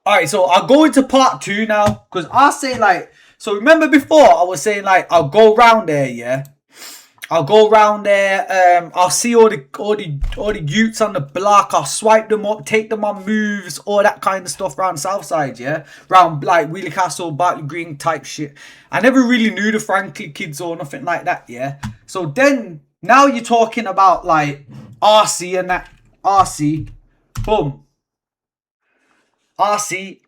Alright, so I'll go into part 2 now. Because I'll say like, so remember before I was saying like, I'll go round there, yeah? I'll go around there. I'll see all the youths on the block. I'll swipe them up, take them on moves, all that kind of stuff around Southside, yeah, round like Wheeler Castle, Bartley Green type shit. I never really knew the Franklin kids or nothing like that, yeah. So then now you're talking about like RC and that RC, boom, RC.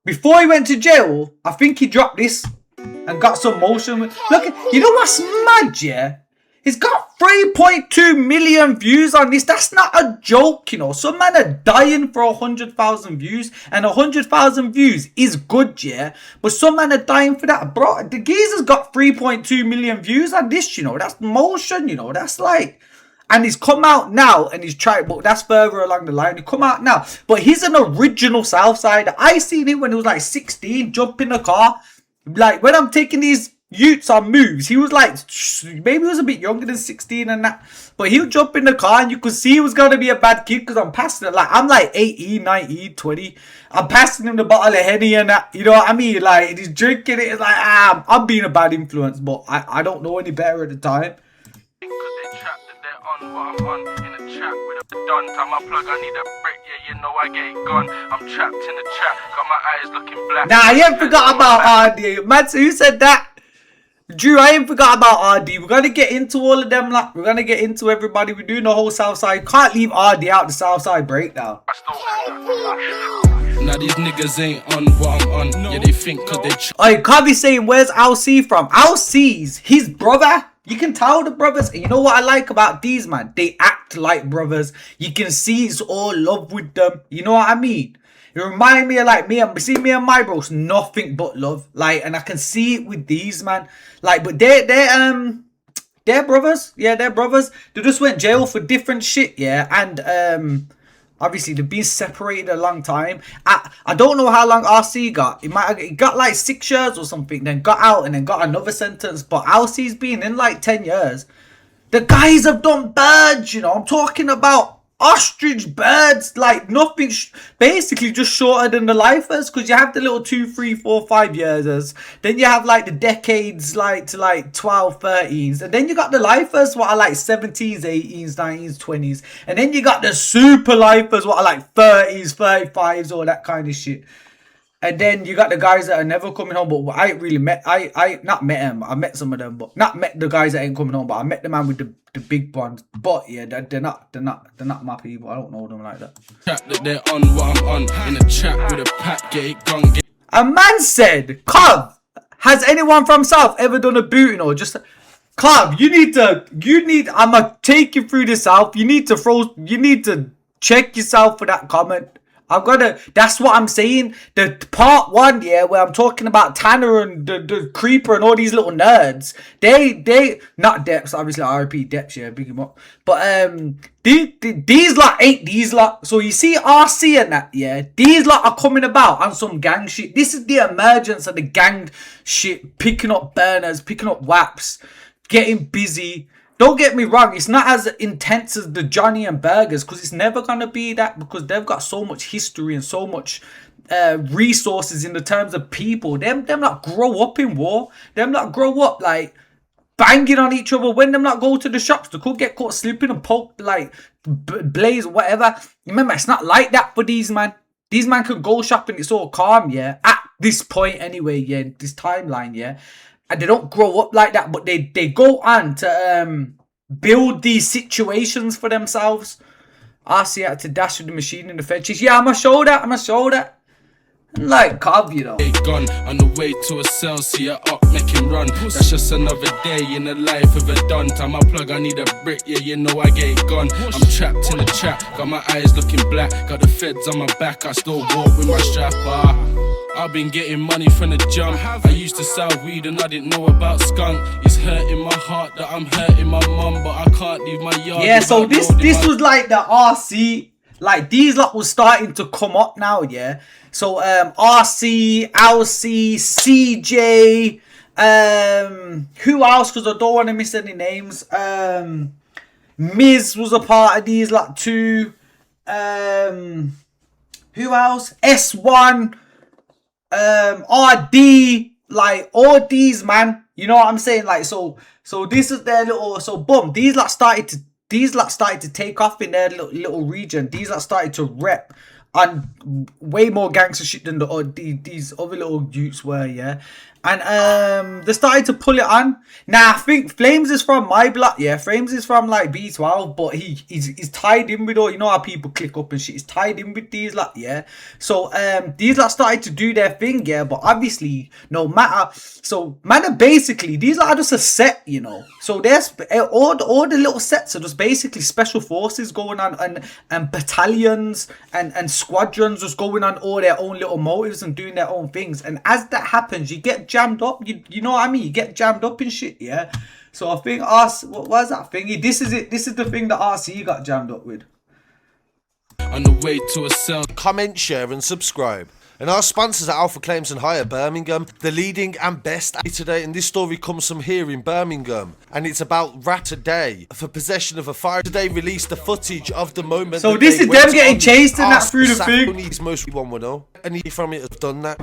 Before he went to jail, I think he dropped this and got some motion. Look, you know what's mad, yeah? He's got 3.2 million views on this. That's not a joke, you know. Some men are dying for 100,000 views. And 100,000 views is good, yeah. But some men are dying for that. Bro, the geezer's got 3.2 million views on this, you know. That's motion, you know. That's like... And he's come out now and he's tried, but that's further along the line. He come out now. But he's an original Southside. I seen him when he was like 16, jump in the car. Like, when I'm taking these youths on moves, he was like, maybe he was a bit younger than 16 and that, but he'll jump in the car and you could see he was going to be a bad kid because I'm passing it, like, I'm like 18, 19, 20, I'm passing him the bottle of Henny and that, you know what I mean, like, he's drinking it, it's like, I'm being a bad influence, but I don't know any better at the time. What I'm on in a trap with a done. Time I plug, I need a brick, yeah, you know I get it gone. I'm trapped in the trap, got my eyes looking black. Nah, I ain't forgot about RD. Man, who said that? Drew, I ain't forgot about RD. We're gonna get into all of them, like, we're gonna get into everybody. We're doing the whole Southside. Can't leave RD out the Southside breakdown. Now these niggas ain't on what I'm on. No. Yeah, they think cause they I can't be saying where's LC from. LC's his brother. You can tell the brothers. And you know what I like about these, man? They act like brothers. You can see it's all love with them. You know what I mean? It reminds me of like me and see me and my bros, nothing but love. Like, and I can see it with these, man. Like, but they're brothers. Yeah, they're brothers. They just went jail for different shit, yeah. And obviously they've been separated a long time. I don't know how long RC got. He got like 6 years or something, then got out and then got another sentence. But LC's been in like 10 years. The guys have done birds, you know. I'm talking about ostrich birds, like nothing, basically just shorter than the lifers, because you have the little 2, 3, 4, 5 years, then you have like the decades, like to like 12, 13s, and then you got the lifers what are like 17s, 18s, 19s, 20s, and then you got the super lifers what are like 30s, 35s, all that kind of shit. And then you got the guys that are never coming home, but I ain't really met, I not met them, I met some of them, but not met the guys that ain't coming home, but I met the man with the big ones. But yeah, they're not my people. I don't know them like that. Trap that they're on what I'm on, in a trap with a pack, get it gone. A man said, Cub, has anyone from South ever done a booting or just... Cub, you need, I'ma take you through the South. You need to check yourself for that comment. That's what I'm saying. The part 1, yeah, where I'm talking about Tanner and the Creeper and all these little nerds. They not Depths, obviously RP Depths, yeah, big him up. But these lot ain't these lot. So you see RC and that, yeah, these lot are coming about on some gang shit. This is the emergence of the gang shit, picking up burners, picking up waps, getting busy. Don't get me wrong, it's not as intense as the Johnny and Burgers, because it's never going to be that, because they've got so much history and so much resources in the terms of people. Them not grow up in war. Them not grow up like banging on each other. When them not go to the shops, they could get caught slipping and poked, like blaze or whatever. Remember, it's not like that for these man. These man can go shopping, it's all calm, yeah. At this point anyway, yeah, this timeline, yeah. And they don't grow up like that, but they go on to build these situations for themselves. RC had to dash with the machine in the fences. Yeah, I'ma show that. Like Cobb, you know. Gone on the way to a cell, see her up, make him run. That's just another day in the life of a done. Time I plug, I need a brick, yeah, you know I get it gone. I'm trapped in a trap, got my eyes looking black, got the feds on my back, I still walk with my strap. I've been getting money from the jump. I used to sell weed and I didn't know about skunk. It's hurting my heart that I'm hurting my mum, but I can't leave my yard. Yeah, so this was like the RC, like these lot was starting to come up now, yeah. So RC, LC, CJ, who else? Because I don't want to miss any names. Miz was a part of these lot too. who else? S1, RD, like all these, man. You know what I'm saying? Like, so this is their little, so boom, these lot started to take off in their little region. These lot started to rep on way more gangster shit than these other little youths were, yeah. And they started to pull it on. Now I think Flames is from my block, yeah. Flames is from like B12, but he's tied in with all, you know how people click up and shit. He's tied in with these lot, yeah. So these lot started to do their thing, yeah. But obviously, no matter. So man, basically these lot are just a set, you know. So there's all the little sets are just basically special forces going on, and battalions and squadrons just going on all their own little motives and doing their own things. And as that happens, you get jammed up. You know what I mean? You get jammed up in shit, yeah. So I think what was that thingy? This is it. This is the thing that RC got jammed up with. On the way to a cell. Comment, share and subscribe. And our sponsors are Alpha Claims and Hire Birmingham, the leading and best today. And this story comes from here in Birmingham, and it's about Rat Today for possession of a fire. Today released the footage of the moment. So this is them getting chased and that through the thing. He's most one would know, and he from it has done that.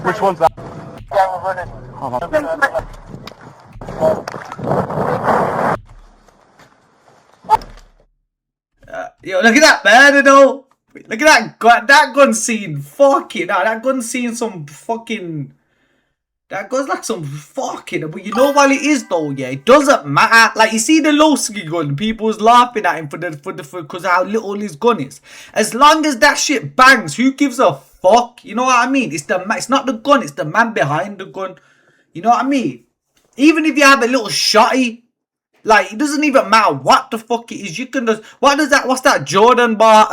Which one's that? Yo, look at that, man, you know. Look at that gun scene. Fucking hell, that gun scene some fucking. That goes like some fucking. But you know what it is though, yeah. It doesn't matter. Like you see the low ski gun, people was laughing at him because of how little his gun is. As long as that shit bangs, who gives a fuck? You know what I mean? It's not the gun. It's the man behind the gun. You know what I mean? Even if you have a little shotty. Like, it doesn't even matter what the fuck it is. You can just... What's that Jordan bar?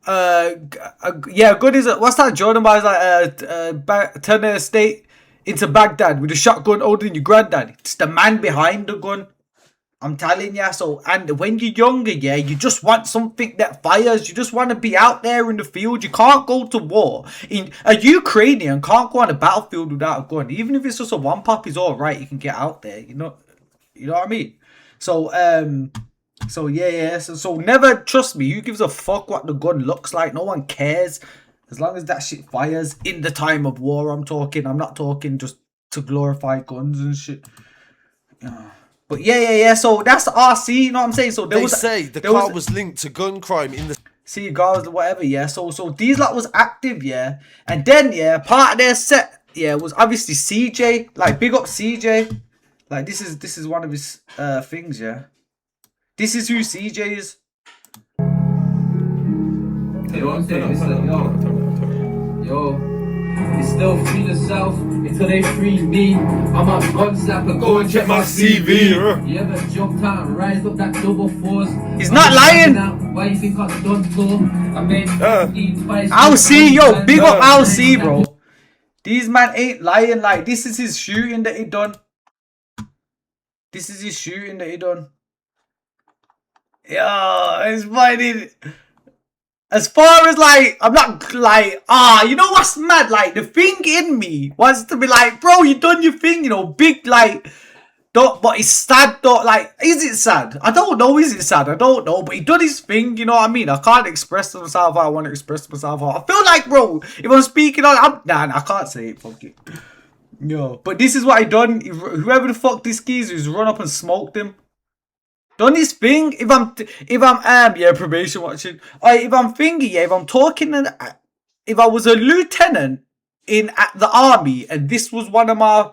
Yeah, good is it? What's that Jordan bar? It's like, turn the estate into Baghdad with a shotgun older than your granddad. It's the man behind the gun. I'm telling ya. So, and when you're younger, yeah, you just want something that fires. You just want to be out there in the field. You can't go to war. A Ukrainian can't go on a battlefield without a gun. Even if it's just a one pop, is all right. You can get out there, you know. You know what I mean? So, yeah. So never trust me. Who gives a fuck what the gun looks like? No one cares. As long as that shit fires in the time of war, I'm talking. I'm not talking just to glorify guns and shit. But yeah. So that's the RC. You know what I'm saying? So they say the car was linked to gun crime in the cigars, whatever. Yeah. So these lot was active. Yeah. And then part of their set was obviously CJ. Like big up CJ. Like this is one of his things, yeah. This is who CJ is. Hey, what I'm saying is like, yo, it's still free yourself until they free me. I'm a gun slapper, go and check my CV. You ever jumped out and rise up that double force? He's not lying. Why you think I've done so? I made I'll see, yo, big up I'll see, bro. These man ain't lying. Like this is his shooting that he done. This is his shooting that he done. Yo, it's funny. As far as like, I'm not like, you know what's mad? Like, the thing in me wants to be like, bro, you done your thing, you know, big, like, but it's sad, though. Like, is it sad? I don't know, is it sad? I don't know, but he done his thing, you know what I mean? I can't express myself how I want to express myself. I feel like, bro, if I'm speaking on, nah, I can't say it, fuck it. Yo, but this is what he done. Whoever the fuck this geezer is, run up and smoked him. Done his thing. If I'm probation watching. If I'm thinking, if I'm talking, if I was a lieutenant at the army and this was one of my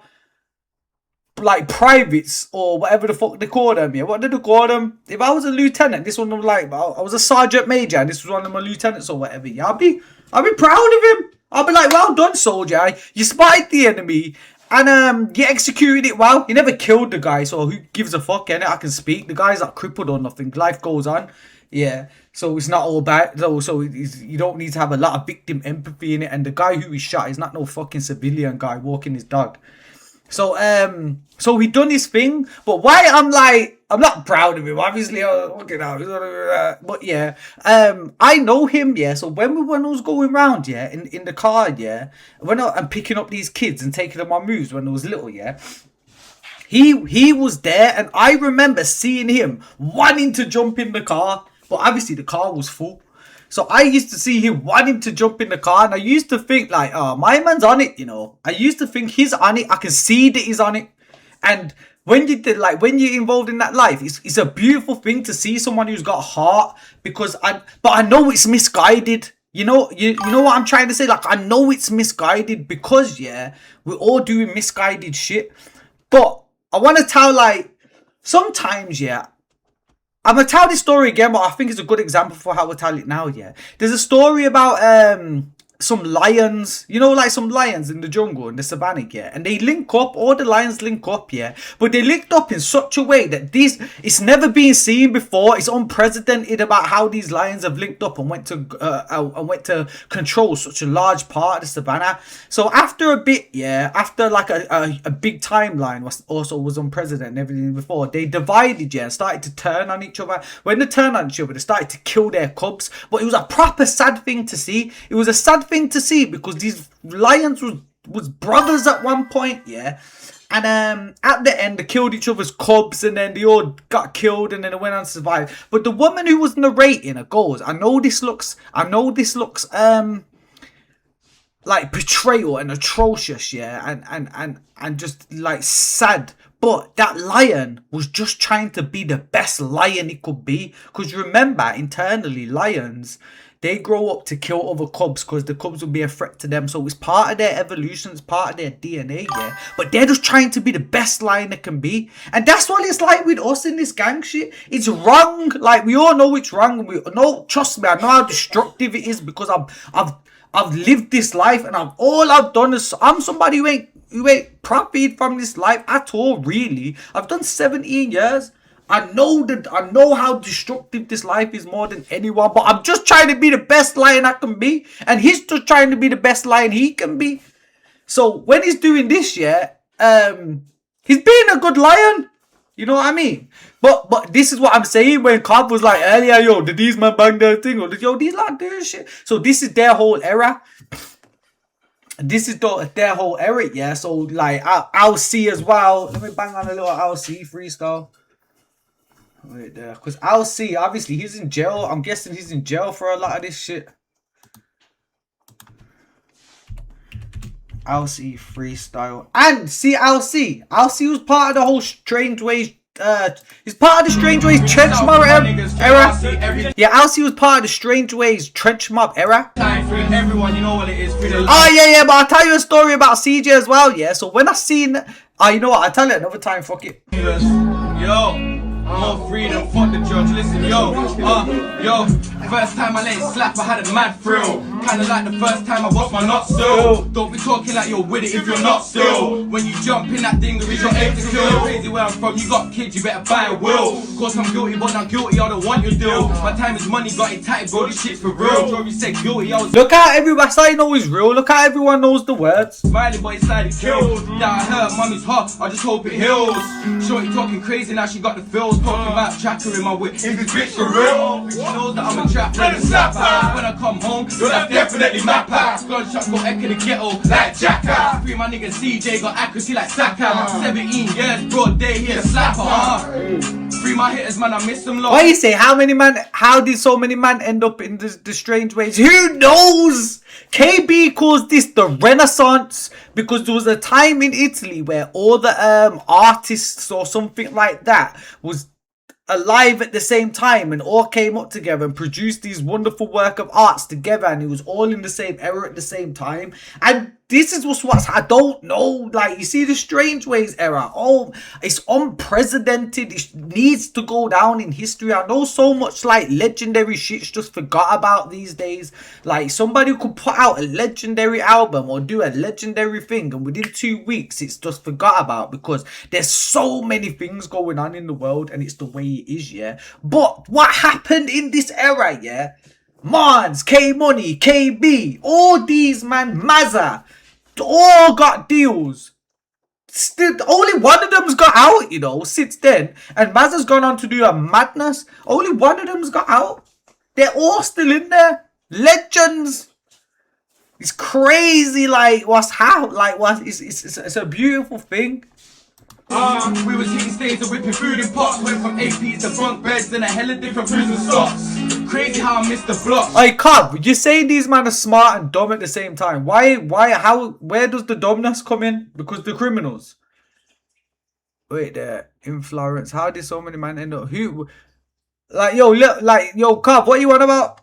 like privates or whatever the fuck they call them, what did they call them? If I was a lieutenant, this one was like I was a sergeant major and this was one of my lieutenants or whatever. Yeah, I'll be proud of him. I'll be like, well done, soldier. You spotted the enemy and you executed it well. You never killed the guy, so who gives a fuck, innit? I can speak. The guy's not crippled or nothing. Life goes on. Yeah, so it's not all bad. So you don't need to have a lot of victim empathy in it. And the guy who he shot is not no fucking civilian guy walking his dog. So he done his thing, but why I'm not proud of him, obviously, but yeah, I know him, yeah, so when I was going around, yeah, in the car, yeah, when I'm picking up these kids and taking them on moves when I was little, yeah, He was there, and I remember seeing him wanting to jump in the car, but obviously the car was full. So I used to see him wanting to jump in the car, and I used to think like, oh, my man's on it, you know. I used to think he's on it. I can see that he's on it. And when you're involved in that life, it's a beautiful thing to see someone who's got heart, but I know it's misguided. You know what I'm trying to say? Like, I know it's misguided because, yeah, we're all doing misguided shit. But I want to tell, like, sometimes, yeah, I'm going to tell this story again, but I think it's a good example for how we tell it now, yeah. There's a story about some lions, you know, like some lions in the jungle, in the savannah, yeah. And they link up, all the lions link up, yeah. But they linked up in such a way that it's never been seen before. It's unprecedented about how these lions have linked up and went to control such a large part of the savannah. So after a bit, yeah, after like a big timeline was unprecedented and everything before, they divided, yeah, and started to turn on each other. When they turned on each other, they started to kill their cubs. But it was a proper sad thing to see. It was a sad thing to see because these lions was brothers at one point, yeah. And at the end, they killed each other's cubs, and then they all got killed, and then they went on to survive. But the woman who was narrating it goes, I know this looks like betrayal and atrocious, yeah, and just like sad. But that lion was just trying to be the best lion it could be. Because remember, internally, lions, they grow up to kill other cubs because the cubs will be a threat to them. So it's part of their evolution, it's part of their DNA, yeah. But they're just trying to be the best lion they can be. And that's what it's like with us in this gang shit. It's wrong. Like, we all know it's wrong. We know, trust me, I know how destructive it is because I've lived this life, and all I've done is, I'm somebody who ain't profited from this life at all, really. I've done 17 years. I know how destructive this life is more than anyone, but I'm just trying to be the best lion I can be, and he's just trying to be the best lion he can be. So when he's doing this, yeah, he's being a good lion. You know what I mean? But this is what I'm saying when Cobb was like earlier, yo, did these man bang their thing? Or yo, these like doing shit. So this is their whole era. This is their whole era, yeah. So like I'll see as well. Let me bang on a little LC freestyle. Right there. Because LC, obviously, he's in jail. I'm guessing he's in jail for a lot of this shit. LC freestyle. And see LC. LC was part of the whole Strange Ways. He's part of the Strange Ways Trench Mob era. Yeah, LC was part of the Strange Ways Trench Mob era. Everyone, you know what it is. Oh, yeah, but I'll tell you a story about CJ as well, yeah. So when I seen... you know what? I'll tell you another time, fuck it. Yo. More freedom, fuck the judge. Listen, yo, first time I let it slap, I had a mad thrill. Kinda like the first time I bust my nuts still. Don't be talking like you're with it if you're not still. When you jump in that thing, there is your aim to kill. Crazy where I'm from, you got kids, you better buy a will. Of course I'm guilty, but not guilty, I don't want your deal. My time is money, got it tight, bro, this shit's for real. Jory said guilty, I was... Look how everyone, that's how you know it's real. Look how everyone knows the words. Smiling, but it's slightly killed. Yeah, I heard mommy's hot, I just hope it heals. Shorty talking crazy, now she got the feels. Talking about tracker in my whip. Is this bitch for real? She knows that I'm a trap and a slapper. When I come home, yo, that's definitely my pack. Gunshots go echo the ghetto like Jacka. Free my nigga CJ, got accuracy like Saka. 17 years, broad day, he a slapper. Free my hitters, man, I miss them lot. Why you say, how did so many men end up in the Strange Ways? Who knows? KB calls this the Renaissance because there was a time in Italy where all the artists or something like that was alive at the same time and all came up together and produced these wonderful work of arts together, and it was all in the same era at the same time. And this is what's I don't know, like, you see the Strange Ways era, oh, it's unprecedented, it needs to go down in history. I know so much like legendary shit's just forgot about these days. Like, somebody could put out a legendary album or do a legendary thing, and within 2 weeks it's just forgot about because there's so many things going on in the world and it's the way it is, yeah. But what happened in this era, yeah, Mons, K Money, KB, all these man, Mazza, all got deals. Still, only one of them's got out, you know, since then. And Mazza's gone on to do a madness. Only one of them's got out. They're all still in there. Legends. It's crazy, like, it's a beautiful thing. We was hitting states and whipping food in pots. Went from APs to bunk beds and a hella different prison stops. Crazy how I missed the blocks. Hey, Cobb, you're saying these men are smart and dumb at the same time. Where does the dumbness come in? Because the criminals. Wait there, in Florence, how did so many men end up? Who? Like, yo, look, like, yo, Cobb, what you on about?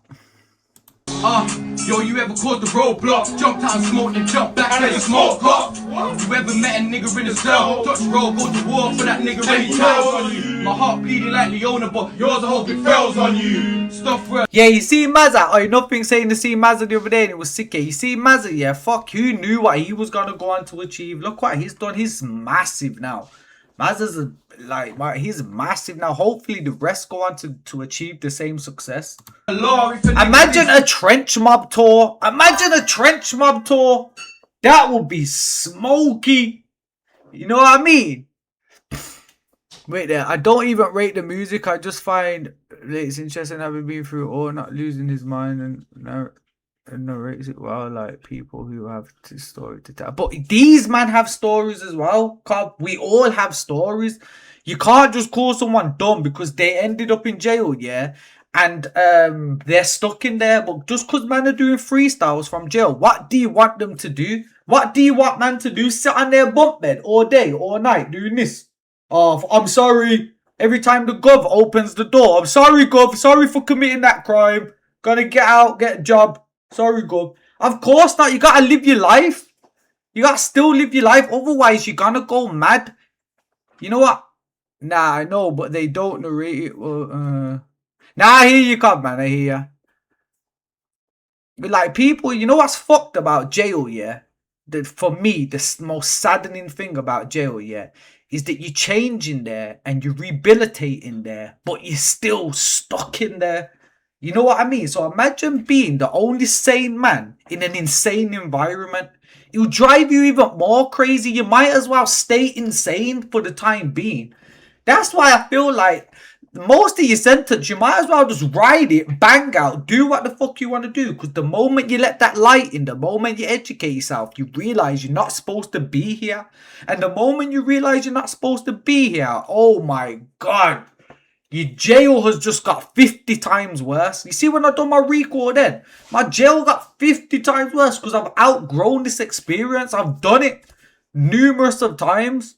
Yo, you ever caught the roadblock? Jumped out and smoked and jumped back and smoke cop. You ever met a nigga in a cell? Touch road, go to war for that nigga when he tells on you. My heart bleeding like Leona, but yours I hope it fails on you. Stuff where Yeah, you see Mazza? Oh, nothing saying to see Mazza the other day and it was sick. You see Mazza, yeah, fuck, who knew what he was gonna go on to achieve? Look what he's done. He's massive now. Mazza's like, he's massive now. Hopefully the rest go on to achieve the same success. Imagine a trench mob tour. Imagine a trench mob tour. That would be smoky. You know what I mean? Wait there. I don't even rate the music. I just find it's interesting having been through it all, not losing his mind and narrates it well, like people who have a story to tell. But these men have stories as well. We all have stories. You can't just call someone dumb because they ended up in jail, yeah, and they're stuck in there. But just because men are doing freestyles from jail, what do you want them to do? What do you want man to do? Sit on their bunk bed all day, all night doing this? Oh, I'm sorry. Every time the gov opens the door, I'm sorry, gov. Sorry for committing that crime. Gonna get out, get a job. Sorry, gov. Of course not. You gotta live your life. You gotta still live your life. Otherwise, you're gonna go mad. You know what? Nah, I know, but they don't narrate it. Well, nah, I hear you, Cobb, man. I hear you. But like people, you know what's fucked about jail, yeah? For me, the most saddening thing about jail, yeah, is that you change in there and you rehabilitate in there, but you're still stuck in there. You know what I mean? So imagine being the only sane man in an insane environment. It will drive you even more crazy. You might as well stay insane for the time being. That's why I feel like most of your sentence, you might as well just ride it, bang out, do what the fuck you want to do. Because the moment you let that light in, the moment you educate yourself, you realize you're not supposed to be here. And the moment you realize you're not supposed to be here, oh my God. Your jail has just got 50 times worse. You see when I done my record then? My jail got 50 times worse because I've outgrown this experience. I've done it numerous of times.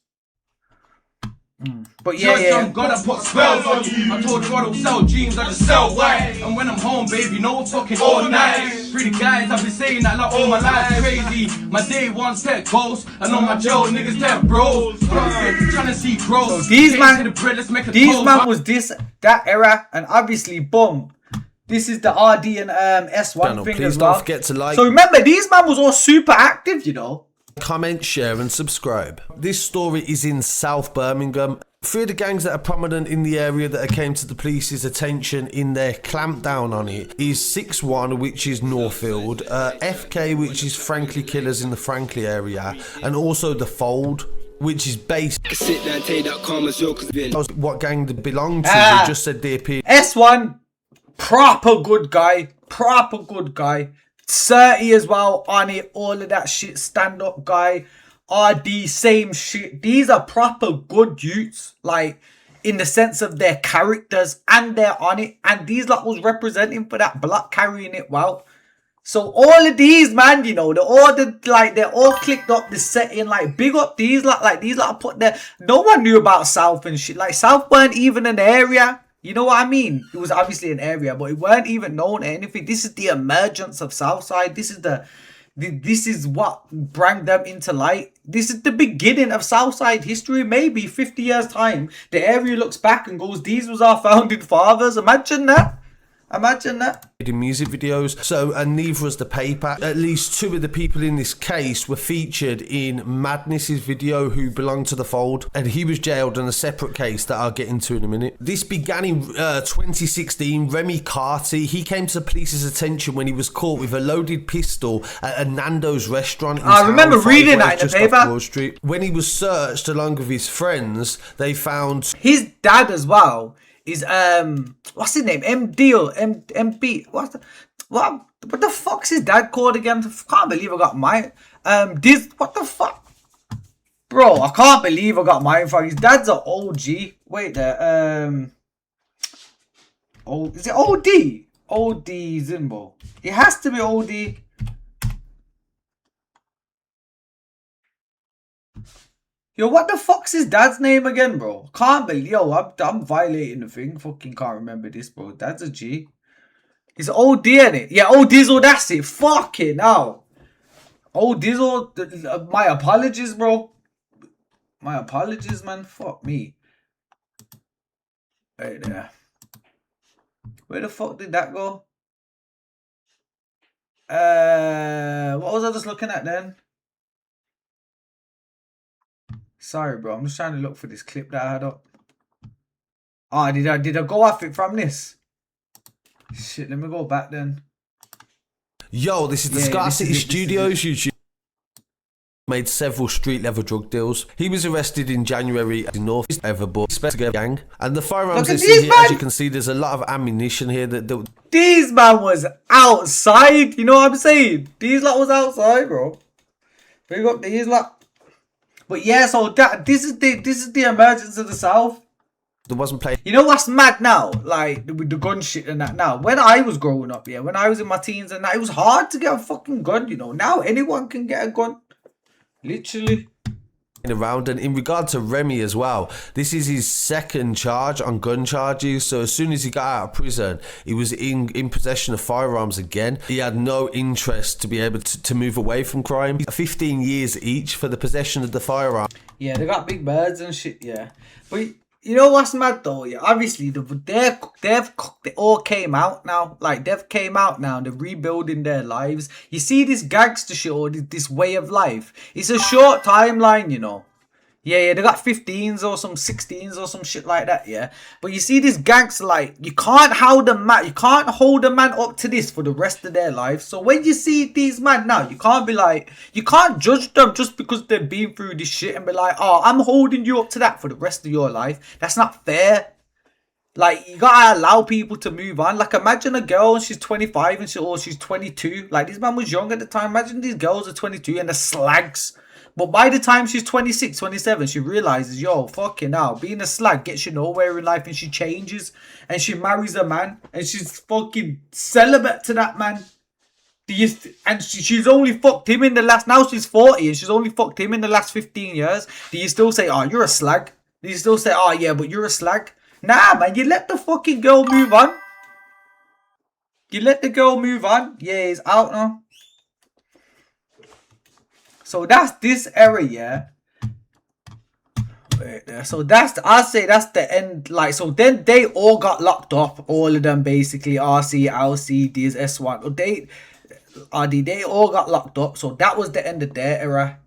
But yeah. God, I put spells on you. I told God I'll sell dreams, I just sell white. And when I'm home, baby, no fucking all night. Pretty guys, I've been saying that like all my life. Crazy, my day one's tech ghosts. I know my jail niggas tech bros. Trying to see growth. So these man was that era, and obviously, boom. This is the RD and S1 thing as well. Don't forget to like. So remember, these man was all super active, you know. Comment, share and subscribe. This story is in South Birmingham. Three of the gangs that are prominent in the area that came to the police's attention in their clampdown on it is 6-1, which is Northfield, FK, which is Frankly Killers in the Frankly area, and also The Fold, which is based. Sit down, take that calm as What gang they belong to, they just said they appeared. S1, proper good guy. 30 as well on it, all of that shit, stand up guy. RD, same shit. These are proper good youths, like in the sense of their characters, and they're on it. And these lot was representing for that block, carrying it well. So all of these, man, you know, they're all clicked up the setting, like big up these lot, like these lot put there. No one knew about South and shit. Like South weren't even an area. You know what I mean? It was obviously an area, but it weren't even known anything. This is the emergence of Southside. This is what brought them into light. This is the beginning of Southside history. Maybe 50 years time, the area looks back and goes, these was our founding fathers. Imagine that. Imagine that. In music videos, so and neither was the paper. At least two of the people in this case were featured in Madness's video who belonged to The Fold, and he was jailed on a separate case that I'll get into in a minute. This began in 2016. Remy Carty, he came to the police's attention when he was caught with a loaded pistol at a Nando's restaurant in I remember reading that in the paper. Wall Street. When he was searched along with his friends, they found his dad as well. Is what's his name? MD or MB? What the fuck's his dad called again? Can't believe I got my what the fuck, Bro, I can't believe I got mine from his dad's an OG. Wait there. Oh, is it OD? OD Zimbo. It has to be OD. Yo, what the fuck's his dad's name again, bro? Can't believe. Yo, I'm violating the thing. Fucking can't remember this, bro. Dad's a G. It's OD in it. Yeah, O Dizzle, that's it. Fucking hell. O Dizzle, my apologies, bro. My apologies, man. Fuck me. Right there. Where the fuck did that go? What was I just looking at then? Sorry, bro. I'm just trying to look for this clip that I had up. Ah, did I go off it from this? Shit, let me go back then. Yo, this is the Scar City Studios YouTube. Made several street level drug deals. He was arrested in January at the North East Everbought Special Gang. And the firearms they see here, as you can see, there's a lot of ammunition here that these man was outside, you know what I'm saying? These lot was outside, bro. Big up these lot. But yeah, so this is the emergence of the South. there wasn't playing. You know what's mad now? Like with the gun shit and that now. When I was growing up, yeah, when I was in my teens and that, it was hard to get a fucking gun, you know. Now anyone can get a gun. Literally. Around. And in regard to Remy as well, this is his second charge on gun charges. So as soon as he got out of prison, he was in possession of firearms again. He had no interest to be able to move away from crime. 15 years each for the possession of the firearm. Yeah, they got big birds and shit, yeah. But you know what's mad though? Yeah, obviously they all came out now. Like they've came out now. They're rebuilding their lives. You see this gangster shit or this way of life. It's a short timeline, you know. Yeah, they got 15s or some 16s or some shit like that, yeah. But you see this gangster, like, you can't hold a man up to this for the rest of their life. So when you see these man now, you can't be like, you can't judge them just because they've been through this shit and be like, oh, I'm holding you up to that for the rest of your life. That's not fair. Like, you gotta allow people to move on. Like, imagine a girl and she's 25 and she's 22. Like, this man was young at the time. Imagine these girls are 22 and they're slags. But by the time she's 26, 27, she realizes, yo, fucking hell, being a slag gets you nowhere in life, and she changes and she marries a man and she's fucking celibate to that man. And she's only fucked him in the last, now she's 40 and she's only fucked him in the last 15 years. Do you still say, oh, you're a slag? Do you still say, oh, yeah, but you're a slag? Nah, man, you let the fucking girl move on. You let the girl move on. Yeah, he's out now. So that's this era, yeah. So I'll say that's the end. Like, so then they all got locked up. All of them basically. RC, LC, Diz, S1. They all got locked up. So that was the end of their era.